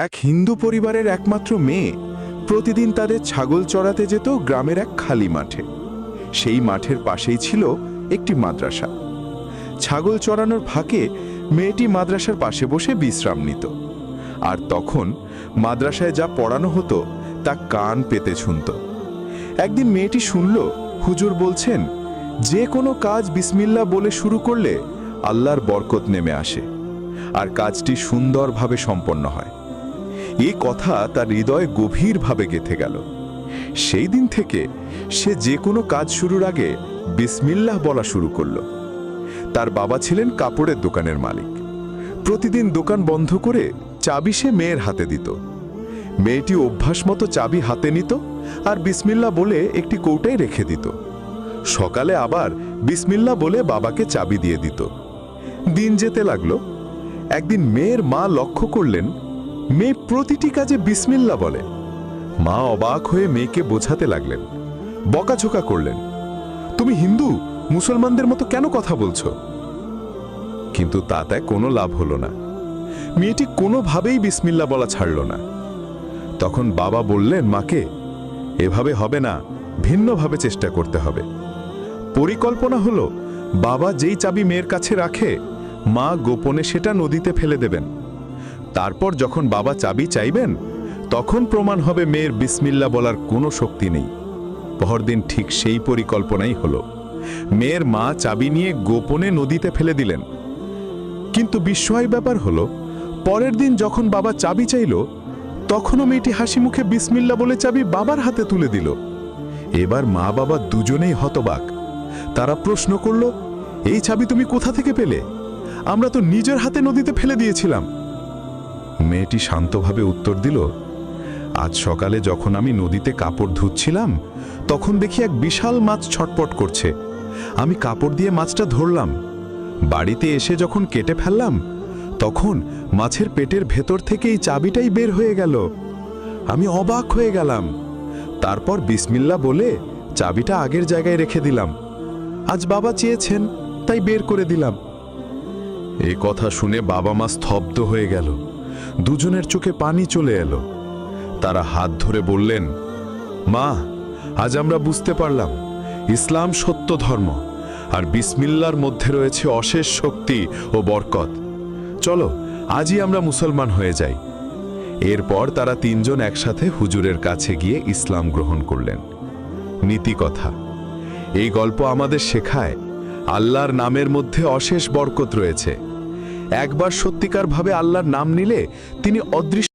এক হিন্দু পরিবারের একমাত্র মেয়ে প্রতিদিন তাদের ছাগল চড়াতে যেত গ্রামের এক খালি মাঠে। সেই মাঠের পাশেই ছিল একটি মাদ্রাসা। ছাগল চড়ানোর ফাঁকে মেয়েটি মাদ্রাসার পাশে বসে বিশ্রাম নিত, আর তখন মাদ্রাসায় যা পড়ানো হতো তা কান পেতে শুনত। একদিন মেয়েটি শুনল হুজুর বলছেন, যে কোনো কাজ বিসমিল্লাহ বলে শুরু করলে আল্লাহর বরকত নেমে আসে আর কাজটি সুন্দরভাবে সম্পন্ন হয়। এই কথা তার হৃদয়ে গভীরভাবে গেঁথে গেল। সেই দিন থেকে সে যে কোনো কাজ শুরুর আগে বিসমিল্লাহ বলা শুরু করল। তার বাবা ছিলেন কাপড়ের দোকানের মালিক। প্রতিদিন দোকান বন্ধ করে চাবি সে মেয়ের হাতে দিত। মেয়েটি অভ্যাস মতো চাবি হাতে নিত আর বিসমিল্লাহ বলে একটি কৌটায় রেখে দিত। সকালে আবার বিসমিল্লাহ বলে বাবাকে চাবি দিয়ে দিত। দিন যেতে লাগলো। একদিন মেয়ের মা লক্ষ্য করলেন মেয়ে প্রতিটি কাজে বিসমিল্লাহ বলে। মা অবাক হয়ে মেয়েকে বোঝাতে লাগলেন, বকাঝোকা করলেন, তুমি হিন্দু মুসলমানদের মতো কেন কথা বলছো? কিন্তু তাতে কোনো লাভ হলো না। মেয়েটি কোনোভাবেই বিসমিল্লাহ বলা ছাড়ল না। তখন বাবা বললেন মাকে, এভাবে হবে না, ভিন্নভাবে চেষ্টা করতে হবে। পরিকল্পনা হলো বাবা যেই চাবি মেয়ের কাছে রাখে মা গোপনে সেটা নদীতে ফেলে দেবেন। তারপর যখন বাবা চাবি চাইবেন তখন প্রমাণ হবে মেয়ের বিসমিল্লাহ বলার কোনো শক্তি নেই। পরদিন ঠিক সেই পরিকল্পনাই হলো। মেয়ের মা চাবি নিয়ে গোপনে নদীতে ফেলে দিলেন। কিন্তু বিস্ময় ব্যাপার হলো, পরের দিন যখন বাবা চাবি চাইল তখনও মেয়েটি হাসি মুখে বিসমিল্লাহ বলে চাবি বাবার হাতে তুলে দিল। এবার মা বাবা দুজনেই হতবাক। তারা প্রশ্ন করল, এই চাবি তুমি কোথা থেকে পেলে? আমরা তো নিজের হাতে নদীতে ফেলে দিয়েছিলাম। মেয়েটি শান্তভাবে উত্তর দিল, আজ সকালে যখন আমি নদীতে কাপড় ধুচ্ছিলাম তখন দেখি এক বিশাল মাছ ছটপট করছে। আমি কাপড় দিয়ে মাছটা ধরলাম। বাড়িতে এসে যখন কেটে ফেললাম তখন মাছের পেটের ভেতর থেকে এই চাবিটাই বের হয়ে গেল। আমি অবাক হয়ে গেলাম। তারপর বিসমিল্লাহ বলে চাবিটা আগের জায়গায় রেখে দিলাম। আজ বাবা চেয়েছেন তাই বের করে দিলাম। এই কথা শুনে বাবা মা স্তব্ধ হয়ে গেল। দুজনের চোখে পানি চলে এলো। তারা হাত ধরে বললেন, মা, আজ আমরা বুঝতে পারলাম ইসলাম সত্য ধর্ম আর বিসমিল্লাহর মধ্যে রয়েছে অশেষ শক্তি ও বরকত। চলো আজই আমরা মুসলমান হয়ে যাই। এরপর তারা তিনজন একসাথে হুজুরের কাছে গিয়ে ইসলাম গ্রহণ করলেন। নীতি কথা, এই গল্প আমাদের শেখায় আল্লাহর নামের মধ্যে অশেষ বরকত রয়েছে। একবার সত্যিকারভাবে আল্লাহর নাম নিলে তিনি অদৃশ্য